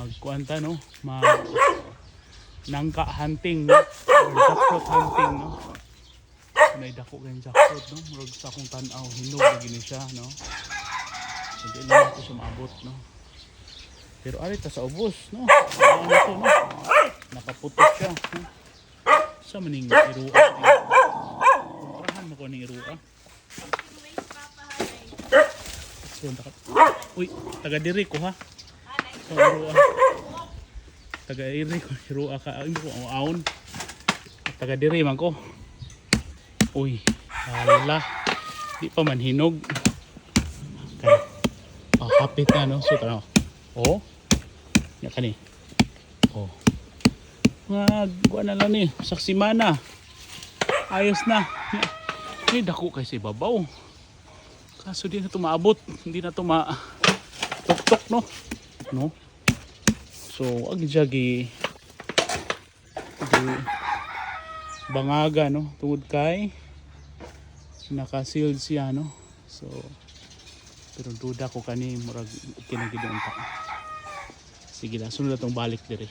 magkuanta no, nangka hunting no, or jackfruit hunting no. May dako kayong jackfruit no, murag sa akong tan-aw hinog na gini siya no. Hindi lang ako siya maabot no. Pero ari ta sa ubos no. Ano to no? Nakaputok siya no. Sa maning irua. Parahan mo ko ning irua. Uy, taga diri ko ha. So, irua. Taga diri ko irua ka. Ay ko aon. Taga diri man ko. Uy, hala. Di pa man hinog. Okay. Oh, kapit na no. So tanaw. Oh. Ya kani. Oh. Kuha na lang ni. Saksimana. Ayos na. Ay, dako kay si babaw. Kaso di na ito maabot. Hindi na ito ma-tok-tok no. No? So, agi-jagi bangaga no. Tungod kay naka-sealed siya no. So, pero duda ko kani murag kinagidong ta. Sige na, sunod na itong balik dire.